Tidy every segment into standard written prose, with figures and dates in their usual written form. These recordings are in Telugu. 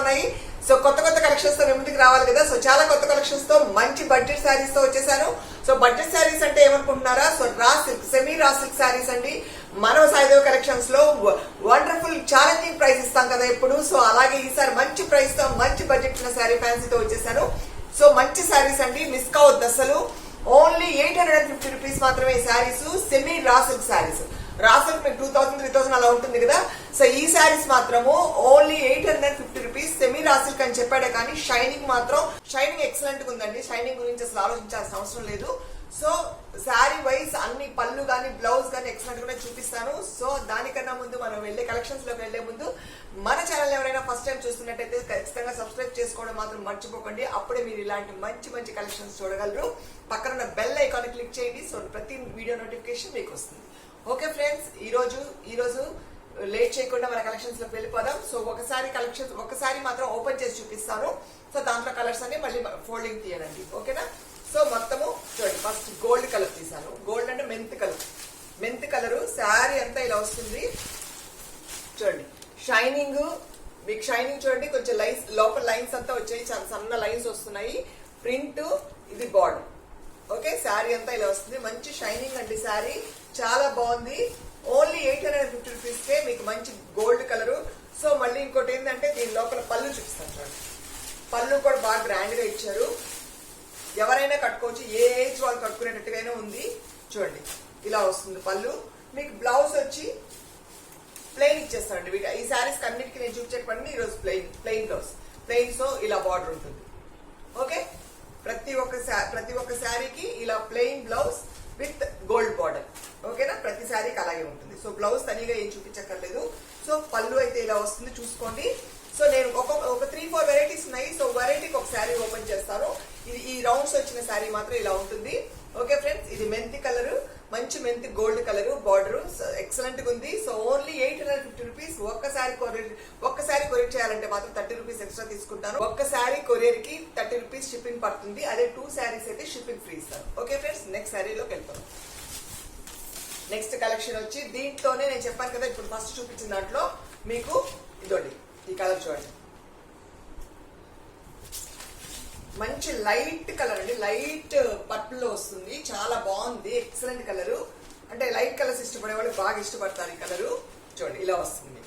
ఉన్నాయి. సో కొత్త కొత్త కలెక్షన్స్ తో ముందుకు రావాలి కదా. సో చాలా కొత్త కలెక్షన్స్ తో మంచి బడ్జెట్ శారీస్ తో వచ్చేసాను. సో బడ్జెట్ శారీస్ అంటే ఏమనుకుంటున్నారా? So raw silk, semi raw silk saris అండి. మన సాయిదేవ కలెక్షన్స్ లో వండర్ఫుల్ ఛాలెంజింగ్ ప్రైస్ ఇస్తాం కదా ఎప్పుడు. సో అలాగే ఈసారి మంచి ప్రైస్ తో మంచి బడ్జెట్ ఉన్న శారీ ఫ్యాన్సీతో వచ్చేసాను. సో మంచి శారీస్ అండి, మిస్ కావద్దు అసలు. ఓన్లీ 850 రూపీస్ మాత్రమే ఈ saris. Semi raw silk saris. Raw silk మీకు 2000, 3000 అలా ఉంటుంది కదా. సో ఈ శారీస్ మాత్రము only 850 rupees. Semi raw silk అని చెప్పాడే కానీ షైనింగ్ మాత్రం షైనింగ్ ఎక్సలెంట్ గా ఉందండి. షైనింగ్ గురించి అసలు ఆలోచించాల్సిన అవసరం లేదు. సో శారీ వైజ్ అన్ని పళ్ళు గానీ బ్లౌజ్ గానీ ఎక్సలెంట్ గా చూపిస్తాను. సో దానికన్నా ముందు మనం వెళ్ళే కలెక్షన్స్ లోకి వెళ్లే ముందు మన ఛానల్ ఎవరైనా ఫస్ట్ టైం చూస్తున్నట్టయితే ఖచ్చితంగా సబ్స్క్రైబ్ చేసుకోవడం మాత్రం మర్చిపోకండి. అప్పుడే మీరు ఇలాంటి మంచి మంచి కలెక్షన్స్ చూడగలరు. పక్కన ఉన్న బెల్ ఐకాన్ క్లిక్ చేయండి. సో ప్రతి వీడియో నోటిఫికేషన్ మీకు వస్తుంది. ఓకే ఫ్రెండ్స్, ఈ రోజు లేట్ చేయకుండా మన కలెక్షన్స్ లోకి వెళ్ళిపోదాం. సో ఒకసారి మాత్రం ఓపెన్ చేసి చూపిస్తాను. సో దాంట్లో కలర్స్ అన్ని మళ్ళీ ఫోల్డింగ్ తీయనండి, ఓకేనా. సో మొత్తము చూడండి, ఫస్ట్ గోల్డ్ కలర్ తీసాను. గోల్డ్ అంటే మెంత్ కలరు శారీ అంతా ఇలా వస్తుంది. చూడండి షైనింగ్, మీకు షైనింగ్ చూడండి. కొంచెం లైన్స్ లోపల లైన్స్ అంతా వచ్చాయి, చాలా సన్న లైన్స్ వస్తున్నాయి. ప్రింట్ ఇది బార్డర్. ఓకే, శారీ అంతా ఇలా వస్తుంది. మంచి షైనింగ్ అండి శారీ, చాలా బాగుంది. ఓన్లీ 850 రూపీస్ కే మీకు మంచి గోల్డ్ కలరు. సో మళ్ళీ ఇంకోటి ఏంటంటే దీని లోపల పళ్ళు చూపిస్తాను చూడండి. పళ్ళు కూడా బాగా గ్రాండ్ గా ఇచ్చారు. ఎవరైనా కట్టుకోవచ్చు, ఏ ఏజ్ వాళ్ళు కట్టుకునేటట్టుగానే ఉంది. చూడండి ఇలా వస్తుంది పళ్ళు. మీకు బ్లౌజ్ వచ్చి ప్లెయిన్ ఇచ్చేస్తానండి. ఈ శారీస్ అన్నిటికీ నేను చూపించేటప్పటిని ఈరోజు ప్లెయిన్ బ్లౌజ్, ప్లెయిన్. సో ఇలా బార్డర్ ఉంటుంది. ఓకే, ప్రతి ఒక్క శారీకి ఇలా plain blouse with gold border. ఓకేనా, ప్రతి శారీకి అలాగే ఉంటుంది. సో బ్లౌజ్ తనిగా ఏం చూపించక్కర్లేదు. సో పళ్ళు అయితే ఇలా వస్తుంది, చూసుకోండి. సో నేను ఒక 3-4 వెరైటీస్ ఉన్నాయి. సో వెరైటీకి ఒక శారీ ఓపెన్ చేస్తాను. ఇది ఈ రౌండ్స్ వచ్చిన శారీ మాత్రం ఇలా ఉంటుంది. ఓకే ఫ్రెండ్స్, ఇది మెంతి కలర్, మంచి మెంతి గోల్డ్ కలర్ బార్డర్ ఎక్సలెంట్ గా ఉంది. So only 850 rupees. ఒక్కసారి కొరియర్ చేయాలంటే మాత్రం 30 రూపీస్ ఎక్స్ట్రా తీసుకుంటాను. ఒక్క శారీ కొరియర్ కి 30 రూపీస్ షిప్పింగ్ పడుతుంది. అదే 2 శారీస్ అయితే షిప్పింగ్ ఫ్రీ ఇస్తాను. ఓకే ఫ్రెండ్స్, నెక్స్ట్ శారీలోకి వెళ్తాను. నెక్స్ట్ కలెక్షన్ వచ్చి దీంట్లోనే నేను చెప్పాను కదా, ఇప్పుడు ఫస్ట్ చూపించిన దాంట్లో మీకు ఇదోండి, ఈ కలర్ చూడండి. మంచి లైట్ కలర్ అండి, లైట్ పర్పుల్ లో వస్తుంది. చాలా బాగుంది, ఎక్సలెంట్ కలర్. అంటే లైట్ కలర్స్ ఇష్టపడే వాళ్ళు బాగా ఇష్టపడతారు ఈ కలరు. చూడండి ఇలా వస్తుంది,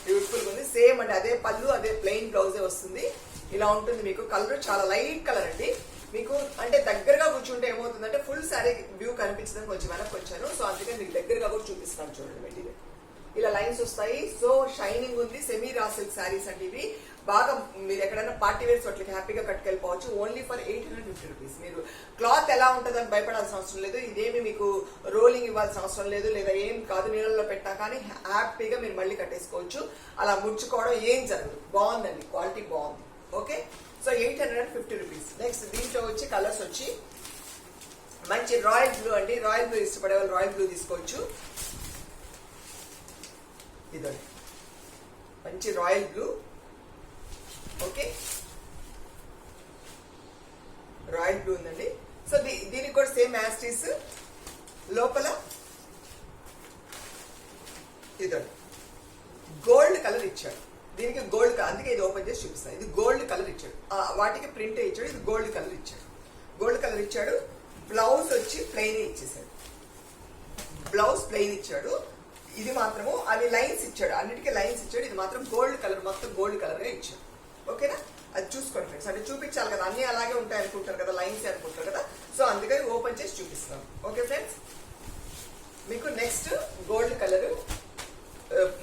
బ్యూటిఫుల్ గా ఉంది. సేమ్ అండి, అదే పళ్ళు, అదే ప్లెయిన్ బ్లౌజే వస్తుంది. ఇలా ఉంటుంది మీకు కలర్. చాలా లైట్ కలర్ అండి. మీకు అంటే దగ్గరగా కూర్చుంటే ఏమవుతుందంటే ఫుల్ శారీ వ్యూ కనిపించడానికి కొంచెం వెనక్కి వచ్చాను. సో అందుకని మీకు దగ్గరగా కూడా చూపిస్తాను. చూడండి మెటీరియల్ ఇలా లైన్స్ వస్తాయి. సో షైనింగ్ ఉంది. సెమీ రా సిల్క్ శారీస్ అండి ఇవి. బాగా మీరు ఎక్కడైనా పార్టీ వేర్స్ వాటికి హ్యాపీగా కట్టుకెళ్ళిపోవచ్చు. Only for 850 rupees. మీరు క్లాత్ ఎలా ఉంటుందని భయపడాల్సిన అవసరం లేదు. ఇదేమి మీకు రోలింగ్ ఇవ్వాల్సిన అవసరం లేదు, లేదా ఏం కాదు. నీళ్ళలో పెట్టా కానీ హ్యాపీగా మీరు మళ్ళీ కట్టేసుకోవచ్చు. అలా ముడుచుకోవడం ఏం జరగదు. బాగుందండి, క్వాలిటీ బాగుంది. Okay, so 850 rupees. నెక్స్ట్ దీంట్లో వచ్చి కలర్స్ వచ్చి మంచి రాయల్ బ్లూ అండి. రాయల్ బ్లూ ఇష్టపడే వాళ్ళు రాయల్ బ్లూ తీసుకోవచ్చు. ఇదండి మంచి royal blue. Okay, royal blue ఉందండి. సో దీనికి కూడా సేమ్ యాస్టీస్. లోపల ఇదండి గోల్డ్ కలర్ ఇచ్చాడు. దీనికి గోల్డ్, అందుకే ఇది ఓపెన్ చేసి చూపిస్తాను. ఇది గోల్డ్ కలర్ ఇచ్చాడు. వాటికి ప్రింట్ ఇచ్చాడు, ఇది గోల్డ్ కలర్ ఇచ్చాడు. గోల్డ్ కలర్ ఇచ్చాడు. బ్లౌజ్ వచ్చి ప్లెయిన్ ఇచ్చేసాడు. బ్లౌజ్ ప్లెయిన్ ఇచ్చాడు. ఇది మాత్రము అవి లైన్స్ ఇచ్చాడు, అన్నిటికీ లైన్స్ ఇచ్చాడు. ఇది మాత్రం గోల్డ్ కలర్, మొత్తం గోల్డ్ కలర్ గా ఇచ్చాడు. ఓకేనా, అది చూసుకోండి ఫ్రెండ్స్. అంటే చూపించాలి కదా, అన్ని అలాగే ఉంటాయి అనుకుంటారు కదా, లైన్స్ అనుకుంటారు కదా. సో అందుకని ఓపెన్ చేసి చూపిస్తాను. ఓకే ఫ్రెండ్స్, మీకు నెక్స్ట్ గోల్డ్ కలర్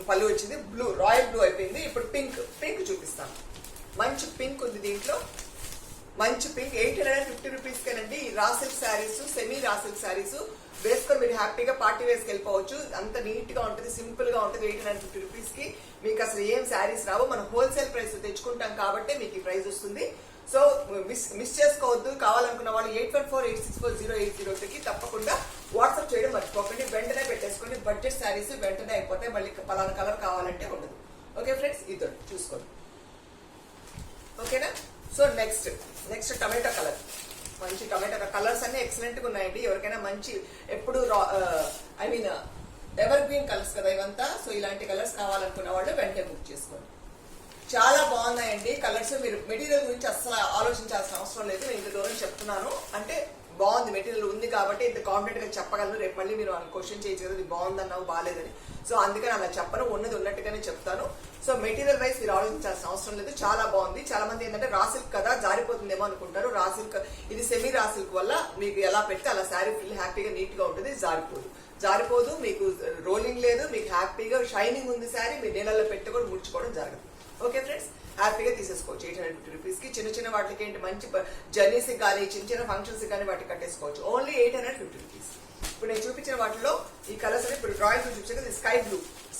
పళ్ళు వచ్చింది. బ్లూ, రాయల్ బ్లూ అయిపోయింది. ఇప్పుడు పింక్ చూపిస్తాను. మంచి పింక్ ఉంది దీంట్లో. మంచి పింక్ 850 రూపీస్ కేనండి. ఈ రా silk saris, semi raw silk saris వేసుకొని మీరు హ్యాపీగా పార్టీ వేసుకు వెళ్ళిపోవచ్చు. అంత నీట్ గా ఉంటుంది, సింపుల్ గా ఉంటుంది. 850 రూపీస్ కి మీకు అసలు ఏం శారీస్ రావు. మనం హోల్సేల్ ప్రైస్ తెచ్చుకుంటాం కాబట్టి మీకు ఈ ప్రైస్ వస్తుంది. సో మిస్ చేసుకోవద్దు. కావాలనుకున్న వాళ్ళు 8148640802కి తప్పకుండా వాట్సాప్ చేయడం మర్చిపోకండి. వెంటనే పెట్టేసుకోండి. బడ్జెట్ శారీస్ వెంటనే అయిపోతాయి. మళ్ళీ పలానా కలర్ కావాలంటే ఉండదు. ఓకే ఫ్రెండ్స్, ఇదో చూసుకోండి. ఓకేనా, సో నెక్స్ట్ టమాటో కలర్. మంచి టమాటో కలర్స్ అన్ని ఎక్సలెంట్ గా ఉన్నాయండి. ఎవరికైనా మంచి ఎప్పుడు I mean ever green colours కదా ఇవంతా. సో ఇలాంటి కలర్స్ కావాలనుకున్న వాళ్ళు వెంటనే బుక్ చేసుకోండి. చాలా బాగున్నాయండి కలర్స్. మీరు మెటీరియల్ గురించి అస్సలు ఆలోచించాల్సిన అవసరం లేదు. నేను ఇంత దూరం చెప్తున్నాను అంటే బాగుంది, మెటీరియల్ ఉంది కాబట్టి ఇంత కాన్ఫిడెంట్ గా చెప్పగలను. రేపు మళ్ళీ మీరు క్వశ్చన్ చేయొచ్చు కదా ఇది బాగుందన్నావు బాగాలేదని. సో అందుకని అలా చెప్పను, ఉన్నది ఉన్నట్టుగానే చెప్తాను. సో మెటీరియల్ వైజ్ మీరు ఆలోచించాల్సిన అవసరం లేదు, చాలా బాగుంది. చాలా మంది ఏంటంటే రా సిల్క్ కదా జారిపోతుందేమో అనుకుంటారు. రా సిల్క్ ఇది సెమీ రా సిల్క్ వల్ల మీకు ఎలా పెడితే అలా శారీ ఫుల్ హ్యాపీగా నీట్ గా ఉంటుంది, జారిపోదు, మీకు రోలింగ్ లేదు, మీకు హ్యాపీగా షైనింగ్ ఉంది శారీ. మీరు నీళ్ళలో పెట్టి కూడా ముడుచుకోవడం జరగదు. ఓకే ఫ్రెండ్స్, హ్యాపీగా తీసేసుకోవచ్చు 850 రూపీస్ కి. చిన్న చిన్న వాటికి ఏంటి మంచి జర్నీస్ కానీ చిన్న చిన్న ఫంక్షన్స్ కానీ వాటికి కట్టేసుకోవచ్చు. Only 850 rupees. ఇప్పుడు నేను చూపించిన వాటిలో ఈ కలర్స్ అని ఇప్పుడు రాయల్ బ్లూ చూపించాను కదా,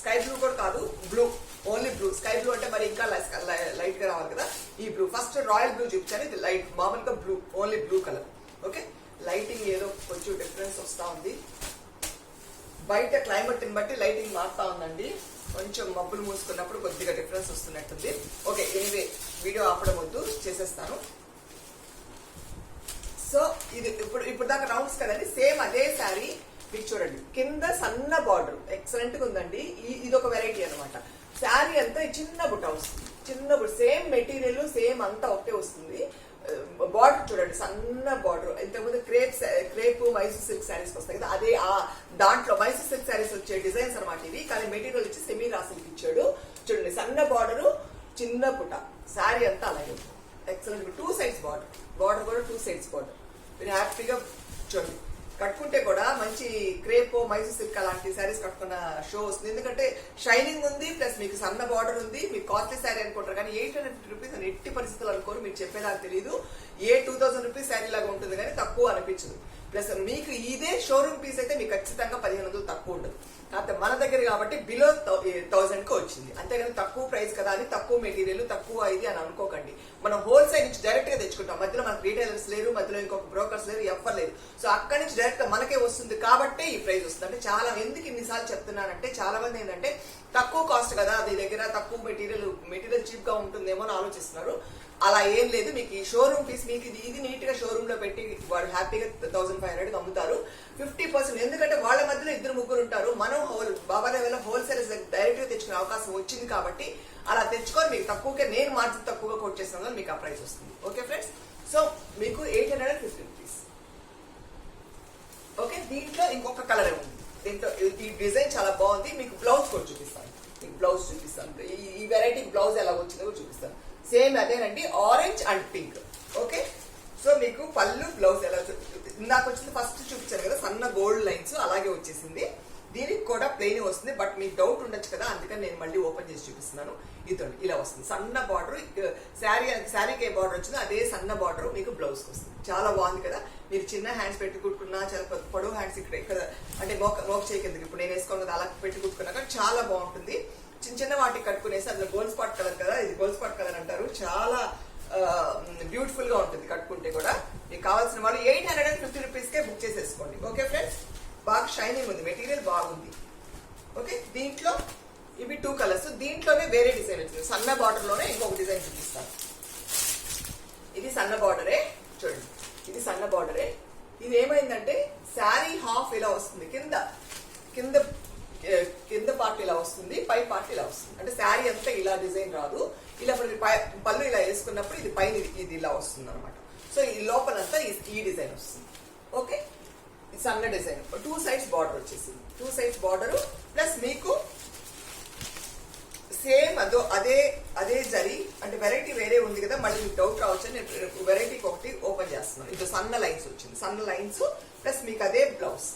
స్కై బ్లూ కూడా కాదు, blue, only blue. Sky blue అంటే మరి ఇంకా లైట్ గా రావాలి కదా. ఈ బ్లూ ఫస్ట్ రాయల్ బ్లూ చూపించాను, ఇది లైట్ మామూలుగా blue, only blue colour. Okay, lighting ఏదో కొంచెం డిఫరెన్స్ వస్తా ఉంది, బయట క్లైమేట్ ని బట్టి లైటింగ్ మారుతా ఉందండి. కొంచెం మబ్బులు మూసుకున్నప్పుడు కొద్దిగా డిఫరెన్స్ వస్తున్నట్టుంది. ఓకే, ఎనీవే వీడియో ఆపడం వద్దు, చేసేస్తాను. సో ఇది ఇప్పుడు దాకా రౌండ్స్ కదండి, సేమ్ అదే శారీ మీకు చూడండి, కింద సన్న బార్డర్ ఎక్సలెంట్ గా ఉందండి. ఇది ఒక వెరైటీ అనమాట. శారీ అంతా చిన్న బుట్ట వస్తుంది, చిన్న బుట్ట, సేమ్ మెటీరియల్ సేమ్ అంతా ఒకటే వస్తుంది. బార్డర్ చూడండి, సన్న బార్డర్. ఇంతకుముందు క్రేప్ మైసూర్ సిల్క్ శారీస్ వస్తాయి కదా, అదే ఆ దాంట్లో మైసూర్ సిల్క్ శారీస్ వచ్చే డిజైన్స్ అనమాట ఇవి. కానీ మెటీరియల్ వచ్చి సెమీ రా సిల్క్ ఇచ్చాడు. చూడండి, సన్న బార్డర్, చిన్న పుట్ట, శారీ అంతా అలాగే ఎక్సలెంట్. 2 సైడ్స్ బార్డర్ కూడా 2 సైడ్స్ బార్డర్. మీరు హ్యాపీగా చూడండి, కట్టుకుంటే కూడా మంచి క్రేప్ మైసూర్ సిల్క్ అలాంటి శారీస్ కట్టుకున్న షో వస్తుంది. ఎందుకంటే షైనింగ్ ఉంది, ప్లస్ మీకు సన్న బార్డర్ ఉంది. మీకు కాస్ట్లీ శారీ అనుకుంటారు కానీ 850 రూపీస్ అని ఎట్టి పరిస్థితులు అనుకోరు. మీరు చెప్పేదాకా తెలియదు. 2000 రూపీస్ శారీ లాగా ఉంటుంది కానీ తక్కువ అనిపించదు. ప్లస్ మీకు ఇదే షోరూమ్ పీస్ అయితే మీకు ఖచ్చితంగా 1500 తక్కువ ఉండదు. కాకపోతే మన దగ్గర కాబట్టి బిలో 1000 కి వచ్చింది. అంతేగాని తక్కువ ప్రైస్ కదా అని తక్కువ మెటీరియల్ తక్కువ ఇది అని అనుకోకండి. మనం హోల్సేల్ నుంచి డైరెక్ట్ గా తెచ్చుకుంటాం. మధ్యలో మనకు రీటైలర్స్ లేరు, మధ్యలో ఇంకొక బ్రోకర్స్ లేరు, ఎవ్వరు లేరు. సో అక్కడి నుంచి డైరెక్ట్ గా మనకే వస్తుంది కాబట్టి ఈ ప్రైస్ వస్తుంది. అంటే చాలా ఎందుకు ఇన్నిసార్లు చెప్తున్నానంటే చాలా మంది ఏంటంటే తక్కువ కాస్ట్ కదా అది దగ్గర, తక్కువ మెటీరియల్ చీప్ గా ఉంటుందేమో అని ఆలోచిస్తున్నారు. అలా ఏం లేదు. మీకు ఈ షోరూమ్ పీస్ మీకు ఇది నీట్ గా షోరూమ్ లో పెట్టి వాళ్ళు హ్యాపీగా 1500 అమ్ముతారు. 50%, ఎందుకంటే వాళ్ళ మధ్యలో 2-3 ఉంటారు. మనం బాబా లెవెల్ హోల్సేల్ డైరెక్ట్ గా తెచ్చుకునే అవకాశం వచ్చింది కాబట్టి అలా తెచ్చుకొని మీకు తక్కువగా, నేను మార్జిన్ తక్కువగా కోట్ చేసిన మీకు ఆ ప్రైస్ వస్తుంది. ఓకే ఫ్రెండ్స్, సో మీకు 850 రూపీస్. ఓకే, దీంట్లో ఇంకొక కలర్ ఉంది. దీంట్లో ఈ డిజైన్ చాలా బాగుంది. మీకు బ్లౌజ్ కూడా చూపిస్తాను. మీకు బ్లౌజ్ చూపిస్తాను. ఈ వెరైటీ బ్లౌజ్ ఎలా వచ్చిందో కూడా చూపిస్తాను. సేమ్ అదేనండి, orange and pink. Okay, so మీకు పళ్ళు బ్లౌజ్ ఎలా ఇందాక వచ్చింది ఫస్ట్ చూపించాను కదా, సన్న గోల్డ్ లైన్స్ అలాగే వచ్చేసింది. దీనికి కూడా ప్లెయిన్ వస్తుంది. బట్ మీకు డౌట్ ఉండొచ్చు కదా, అందుకని నేను మళ్ళీ ఓపెన్ చేసి చూపిస్తున్నాను. ఇదండి, ఇలా వస్తుంది సన్న బార్డర్. శారీకి ఏ బార్డర్ వచ్చిందో అదే సన్న బార్డర్ మీకు బ్లౌజ్ వస్తుంది. చాలా బాగుంది కదా. మీరు చిన్న హ్యాండ్స్ పెట్టి కుట్టుకున్నా, చాలా పొడవు హ్యాండ్స్ ఇక్కడ అంటే మోక చేయకిందకి ఇప్పుడు నేను వేసుకోను కదా, అలా పెట్టి కుట్టుకున్నా కానీ చాలా బాగుంటుంది. చిన్న చిన్న వాటికి కట్టుకునేసి అందులో గోల్డ్ స్పాట్ కలర్ కదా, ఇది గోల్డ్ స్పాట్ కలర్ అంటారు. చాలా బ్యూటిఫుల్ గా ఉంటుంది కట్టుకుంటే కూడా. మీకు కావాల్సిన వాళ్ళు 850 రూపీస్ కే బుక్ చేసేసుకోండి. ఓకే ఫ్రెండ్స్, బాగా షైనింగ్ ఉంది, మెటీరియల్ బాగుంది. ఓకే, దీంట్లో ఇవి 2 కలర్స్. దీంట్లోనే వేరే డిజైన్ వచ్చింది. సన్న బార్డర్ లోనే ఇంకొక డిజైన్ చూపిస్తాను. ఇది సన్న బార్డరే, చూడండి, ఇది సన్న బార్డరే. ఇది ఏమైందంటే శారీ హాఫ్ ఇలా వస్తుంది, కింద పార్ట్ ఇలా వస్తుంది, పై పార్ట్ ఇలా వస్తుంది. అంటే శారీ అంతా ఇలా డిజైన్ రాదు. ఇలా పళ్ళు ఇలా వేసుకున్నప్పుడు ఇది పైన ఇది ఇలా వస్తుంది అనమాట. సో ఈ లోపలంతా ఈ డిజైన్ వస్తుంది. ఓకే, సన్న డిజైన్ 2 సైడ్స్ బార్డర్ వచ్చేసింది. 2 సైడ్స్ బార్డర్ ప్లస్ మీకు సేమ్ అదే జరీ. అంటే వెరైటీ వేరే ఉంది కదా, మళ్ళీ మీకు డౌట్ రావచ్చు. నేను వెరైటీకి ఒకటి ఓపెన్ చేస్తున్నాను. ఇది సన్న లైన్స్ వచ్చింది, సన్న లైన్స్ ప్లస్ మీకు అదే బ్లౌజ్.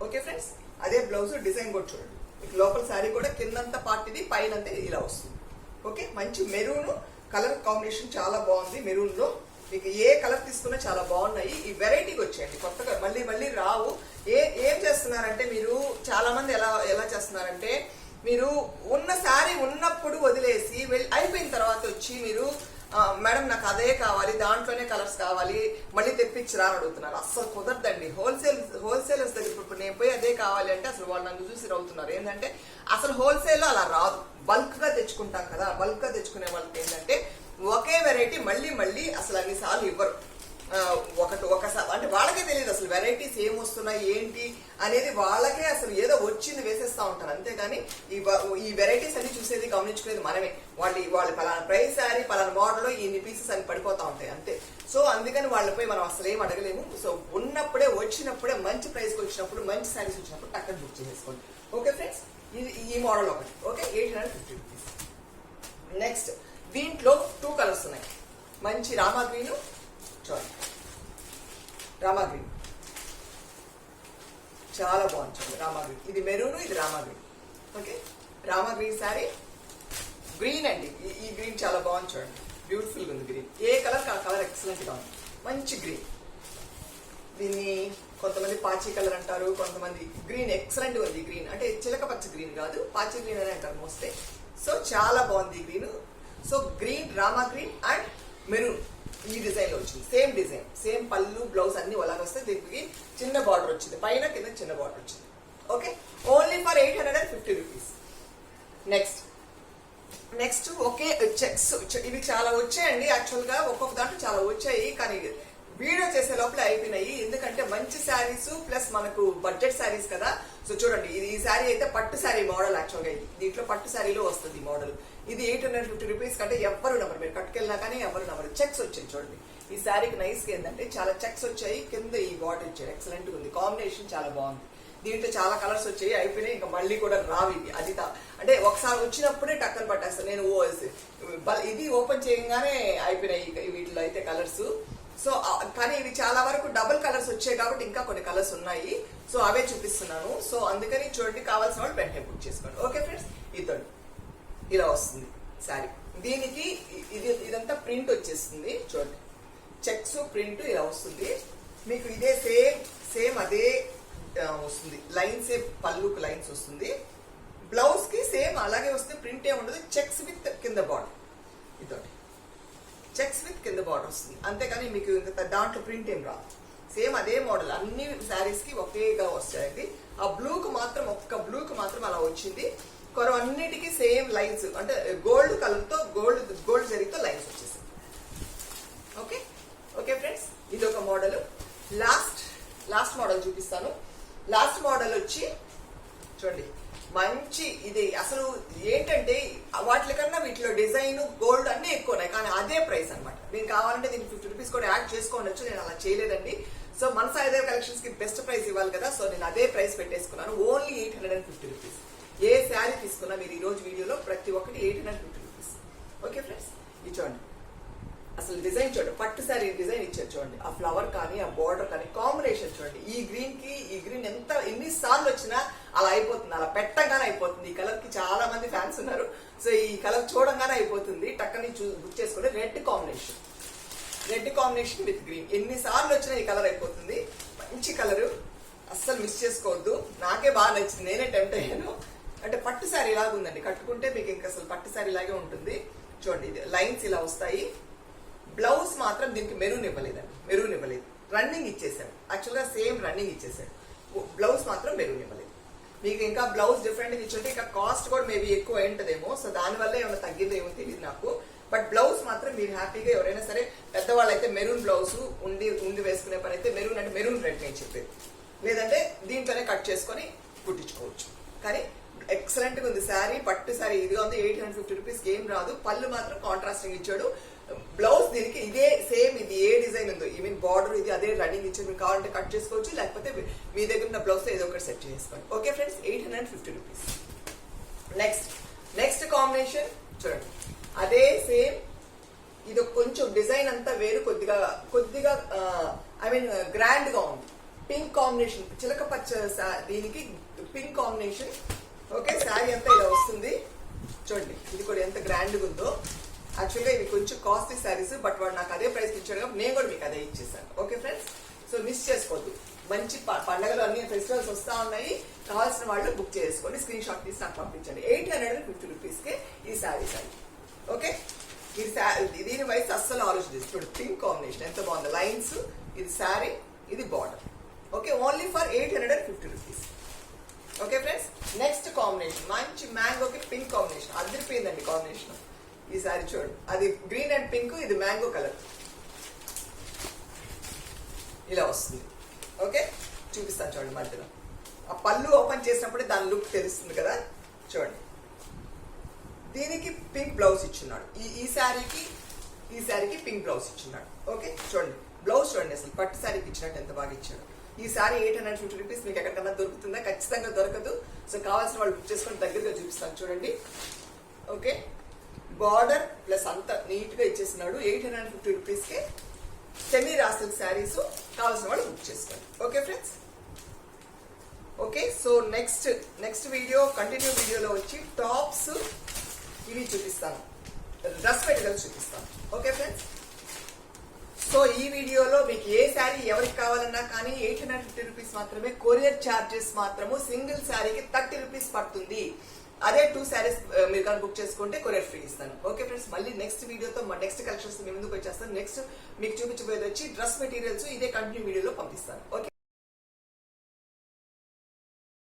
ఓకే ఫ్రెండ్స్, అదే బ్లౌజ్. డిజైన్ కూడా చూడండి, మీకు లోపల శారీ కూడా కిందంతా పార్ట్ ఇది, పైన ఇలా వస్తుంది. ఓకే, మంచి మెరూన్ కలర్ కాంబినేషన్ చాలా బాగుంది. మెరూన్ లో మీకు ఏ కలర్ తీసుకున్నా చాలా బాగున్నాయి. ఈ వెరైటీకి వచ్చాయండి కొత్తగా, మళ్ళీ రావు. ఏం చేస్తున్నారంటే మీరు చాలా మంది ఎలా చేస్తున్నారంటే మీరు ఉన్న శారీ ఉన్నప్పుడు వదిలేసి అయిపోయిన తర్వాత వచ్చి మీరు మేడం నాకు అదే కావాలి, దాంట్లోనే కలర్స్ కావాలి, మళ్ళీ తెప్పించరా అని అడుగుతున్నారు. అస్సలు కుదరదండి. హోల్సేలర్స్ దగ్గర ఇప్పుడు నేను పోయి అదే కావాలి అంటే అసలు వాళ్ళు నన్ను చూసి రవుతున్నారు. ఏంటంటే అసలు హోల్సేల్లో అలా రాదు. బల్క్ గా తెచ్చుకుంటాం కదా, బల్క్ గా తెచ్చుకునే వాళ్ళకి ఏంటంటే ఒకే వెరైటీ మళ్ళీ అసలు అన్నిసార్లు ఇవ్వరు. ఒకసారి అంటే వాళ్ళకే తెలియదు అసలు వెరైటీస్ వెరైటీస్ ఏం వస్తున్నాయి ఏంటి అనేది వాళ్ళకే అసలు ఏదో వచ్చింది వేసేస్తా ఉంటారు, అంతేగాని ఈ వెరైటీస్ అన్ని చూసేది గమనించుకునేది మనమే. వాళ్ళు పలానా ప్రైస్ శారీ పలానా మోడల్ ఇన్ని పీసెస్ అని పడిపోతా ఉంటాయి అంతే. సో అందుకని వాళ్ళపై మనం అసలు ఏం అడగలేము. సో ఉన్నప్పుడే వచ్చినప్పుడే మంచి ప్రైస్కి వచ్చినప్పుడు మంచి శారీస్ వచ్చినప్పుడు టక్కన బుక్ చేసుకోండి. ఓకే ఫ్రెండ్స్, ఇది ఈ మోడల్ ఒకటి. Okay, 850 rupees. నెక్స్ట్ దీంట్లో 2 కలర్స్ ఉన్నాయి. మంచి రామా గ్రీన్, చూడండి రామా గ్రీన్ చాలా బాగుంది. చూడండి రామా గ్రీన్, ఇది మెరూన్, ఇది Rama green. Okay, Rama green sari green అండి. ఈ గ్రీన్ చాలా బాగుంది, చూడండి బ్యూటిఫుల్గా ఉంది గ్రీన్. ఏ కలర్ ఆ కలర్ ఎక్సలెంట్గా ఉంది, మంచి గ్రీన్. దీన్ని కొంతమంది పాచి కలర్ అంటారు, కొంతమంది గ్రీన్ ఎక్సలెంట్ ఉంది. గ్రీన్ అంటే చిలక పచ్చ గ్రీన్ కాదు, పాచి గ్రీన్ అని అంటారు మోస్ట్లీ. సో చాలా బాగుంది green. So green, Rama green and maroon ఈ డిజైన్ లో వచ్చింది. సేమ్ డిజైన్, సేమ్ పళ్ళు బ్లౌజ్ అన్ని అలాగే వస్తాయి. దీనికి చిన్న బార్డర్ వచ్చింది, పైన కింద చిన్న బార్డర్ వచ్చింది. Okay, only for 850 rupees. Next okay checks. ఇవి చాలా వచ్చాయండి, యాక్చువల్ గా ఒక్కొక్క దాంట్లో చాలా వచ్చాయి, కానీ వీడియో చేసే లోపల అయిపోయినాయి. ఎందుకంటే మంచి శారీస్ ప్లస్ మనకు బడ్జెట్ శారీస్ కదా. సో చూడండి, ఈ శారీ అయితే పట్టు శారీ మోడల్. యాక్చువల్గా దీంట్లో పట్టు శారీలో వస్తుంది ఈ మోడల్. ఇది 850 రూపీస్ కంటే ఎవ్వరు నమ్మరు, మీరు కట్టుకెళ్ళినా కానీ ఎవరు నమ్మరు. చెక్స్ వచ్చాయి చూడండి. ఈ శారీకి నైస్ ఏంటంటే చాలా చెక్స్ వచ్చాయి, కింద ఈ బార్డర్ ఇచ్చారు, ఎక్సలెంట్ ఉంది. కాంబినేషన్ చాలా బాగుంది. దీంట్లో చాలా కలర్స్ వచ్చాయి, అయిపోయినాయి, ఇంకా మళ్ళీ కూడా రావు ఇవి. అది అంటే ఒకసారి వచ్చినప్పుడే టక్కన పట్టేస్తాను నేను. ఇది ఓపెన్ చేయగానే అయిపోయినాయి వీటిలో అయితే కలర్స్. సో కానీ ఇవి చాలా వరకు డబుల్ కలర్స్ వచ్చాయి కాబట్టి ఇంకా కొన్ని కలర్స్ ఉన్నాయి. సో అవే చూపిస్తున్నాను. సో అందుకని చూడండి, కావాల్సిన వాళ్ళు వెంటనే బుక్ చేసుకోండి. ఓకే ఫ్రెండ్స్, ఇదండి ఇలా వస్తుంది శారీ. దీనికి ఇదంతా ప్రింట్ వచ్చేస్తుంది చూడండి, చెక్స్ ప్రింట్ ఇలా వస్తుంది మీకు. ఇదే సేమ్ అదే వస్తుంది. లైన్స్ పళ్ళుకు లైన్స్ వస్తుంది, బ్లౌజ్ కి సేమ్ అలాగే వస్తుంది. ప్రింట్ ఏ ఉండదు, చెక్స్ విత్ కింద బార్డర్. ఇదండి చెక్స్ విత్ కింద బార్డర్ వస్తుంది, అంతేకాని మీకు దాంట్లో ప్రింట్ ఏం రాదు. సేమ్ అదే మోడల్ అన్ని శారీస్ కి ఒకేగా వస్తాయండి. ఆ బ్లూకు మాత్రం ఒక్క బ్లూకు మాత్రం అలా వచ్చింది. అన్నిటికీ సేమ్ లైన్స్, అంటే గోల్డ్ కలర్ తో గోల్డ్ జరీతో లైన్స్ వచ్చేసింది. ఓకే ఓకే ఫ్రెండ్స్, ఇది ఒక మోడల్. లాస్ట్ మోడల్ చూపిస్తాను. లాస్ట్ మోడల్ వచ్చి చూడండి, మంచి ఇది అసలు ఏంటంటే వాటి కన్నా వీటిలో డిజైన్ గోల్డ్ అన్ని ఎక్కువ ఉన్నాయి, కానీ అదే ప్రైస్ అనమాట. నేను కావాలంటే దీనికి 50 రూపీస్ కూడా యాడ్ చేసుకోవచ్చు, నేను అలా చేయలేదండి. సో మన సాయిదేవ కలెక్షన్స్ కి బెస్ట్ ప్రైస్ ఇవ్వాలి కదా, సో నేను అదే ప్రైస్ పెట్టేసుకున్నాను. Only 850 rupees. ఏ శారీ తీసుకున్నా మీరు ఈ రోజు వీడియోలో ప్రతి ఒక్కటి 850 రూపీస్. ఓకే ఫ్రెండ్స్, ఇది చూడండి, అసలు డిజైన్ చూడండి, పట్టు శారీ డిజైన్ ఇచ్చారు చూడండి. ఆ ఫ్లవర్ కానీ ఆ బార్డర్ కానీ కాంబినేషన్ చూడండి. ఈ గ్రీన్ కి ఈ గ్రీన్ ఎన్ని సార్లు వచ్చినా అలా అయిపోతుంది, అలా పెట్టగానే అయిపోతుంది. ఈ కలర్ కి చాలా మంది ఫ్యాన్స్ ఉన్నారు. సో ఈ కలర్ చూడంగానే అయిపోతుంది, టక్కని బుక్ చేసుకోండి. రెడ్ కాంబినేషన్ విత్ గ్రీన్, ఎన్నిసార్లు వచ్చినా ఈ కలర్ అయిపోతుంది. మంచి కలర్, అస్సలు మిస్ చేసుకోవద్దు. నాకే బాగా నచ్చింది, నేనే టెంప్ట్ అయ్యాను. అంటే పట్టు శారీ లాగా ఉందండి, కట్టుకుంటే మీకు ఇంకా అసలు పట్టు శారీ లాగే ఉంటుంది. చూడండి, ఇది లైన్స్ ఇలా వస్తాయి. బ్లౌజ్ మాత్రం దీనికి మెరూన్ ఇవ్వలేదు, రన్నింగ్ ఇచ్చేసాడు. యాక్చువల్గా సేమ్ రన్నింగ్ ఇచ్చేసాడు, బ్లౌజ్ మాత్రం మెరూన్ ఇవ్వలేదు. మీకు ఇంకా బ్లౌజ్ డిఫరెంట్ ఇచ్చుంటే ఇంకా కాస్ట్ కూడా మేబీ ఎక్కువ అయింటదేమో. సో దానివల్ల ఏమైనా తగ్గిందో ఏమో తెలియదు నాకు. బట్ బ్లౌజ్ మాత్రం మీరు హ్యాపీగా, ఎవరైనా సరే పెద్దవాళ్ళు అయితే మెరూన్ బ్లౌజ్ ఉండి వేసుకునే పని అయితే మెరూన్ అంటే మెరూన్ రెడ్ నేను చెప్పేది, లేదంటే దీంట్లోనే కట్ చేసుకొని కుట్టించుకోవచ్చు. కానీ ఎక్సలెంట్ గా ఉంది శారీ, పట్టు శారీ. ఇదిగా ఉంది, 850 రూపీస్ ఏం రాదు. పళ్ళు మాత్రం కాంట్రాస్టింగ్ ఇచ్చాడు. బ్లౌజ్ దీనికి ఇదే సేమ్, ఇది ఏ డిజైన్ ఉందో ఈవెన్ బార్డర్ ఇది అదే రన్నింగ్ ఇచ్చాడు. మీకు కావాలంటే కట్ చేసుకోవచ్చు, లేకపోతే మీ దగ్గర ఉన్న బ్లౌజ్ ఏదో ఒకటి సెట్ చేసుకోండి. Okay friends, 850 rupees. Next combination చూడండి, అదే సేమ్. ఇది కొంచెం డిజైన్ అంతా వేరు, కొద్దిగా ఐ మీన్ గ్రాండ్ గా ఉంది. పింక్ కాంబినేషన్, చిలక పచ్చ దీనికి పింక్ కాంబినేషన్. ఓకే, శారీ అంతా ఇలా వస్తుంది చూడండి. ఇది కూడా ఎంత గ్రాండ్ గా ఉందో. యాక్చువల్గా ఇవి కొంచెం కాస్ట్లీ శారీస్, బట్ వాడు నాకు అదే ప్రైస్ ఇచ్చాడు కాబట్టి నేను కూడా మీకు అదే ఇచ్చేసాను. ఓకే ఫ్రెండ్స్, సో మిస్ చేసుకోవద్దు. మంచి పండుగలు అన్ని ఫెస్టివల్స్ వస్తా ఉన్నాయి, కావాల్సిన వాళ్ళు బుక్ చేసుకోండి. స్క్రీన్ షాట్ తీసి నాకు పంపించండి. 850 రూపీస్కే ఈ శారీ. ఓకే, దీని వయసు అస్సలు ఆలోచించండి. చూడండి, పింక్ కాంబినేషన్ ఎంత బాగుంది, లైన్స్. ఇది శారీ, ఇది border. Okay, only for 850 rupees. Okay friends, next combination మంచి మ్యాంగోకి పింక్ కాంబినేషన్, అదిరిపోయిందండి కాంబినేషన్. ఈ సారీ చూడండి, అది గ్రీన్ అండ్ పింక్, ఇది మ్యాంగో కలర్ ఇలా వస్తుంది. ఓకే చూపిస్తాను చూడండి మధ్యలో. ఆ పళ్ళు ఓపెన్ చేసినప్పుడే దాని లుక్ తెలుస్తుంది కదా. చూడండి, దీనికి పింక్ బ్లౌజ్ ఇచ్చున్నాడు. ఈ శారీకి పింక్ బ్లౌజ్ ఇచ్చున్నాడు. ఓకే, చూడండి బ్లౌజ్ చూడండి, అసలు పట్టు శారీకి ఇచ్చినట్టు ఎంత బాగా ఇచ్చాడు. ఈ శారీ 850 రూపీస్. మీకు ఎక్కడికన్నా దొరుకుతుందా? ఖచ్చితంగా దొరకదు. సో కావాల్సిన వాళ్ళు బుక్ చేసుకొని దగ్గరగా చూపిస్తాను చూడండి. ఓకే, బార్డర్ ప్లస్ అంత నీట్ గా ఇచ్చేసినాడు. 850 రూపీస్కే సెమీ రా సిల్క్ శారీస్. కావాల్సిన వాళ్ళు బుక్ చేసుకోండి. Okay friends. Okay, so next video continue వీడియోలో వచ్చి టాప్స్ ఇవి చూపిస్తాను, డ్రెస్ మెటీరియల్స్ చూపిస్తాను. Okay friends. సో ఈ వీడియోలో మీకు ఏ శారీ ఎవరికి కావాలన్నా కానీ 850 రూపీస్ మాత్రమే. కొరియర్ ఛార్జెస్ మాత్రము సింగిల్ శారీకి 30 రూపీస్ పడుతుంది. అదే 2 శారీస్ మీరు కానీ బుక్ చేసుకుంటే కొరియర్ ఫ్రీ ఇస్తాను. ఓకే ఫ్రెండ్స్, మళ్ళీ నెక్స్ట్ వీడియోతో నెక్స్ట్ కలెక్షన్స్ మీ ముందుకు వచ్చేస్తాను. నెక్స్ట్ మీకు చూపించబోయేది వచ్చి డ్రెస్ మెటీరియల్స్. ఇదే కంటిన్యూ వీడియోలో పంపిస్తాను. ఓకే.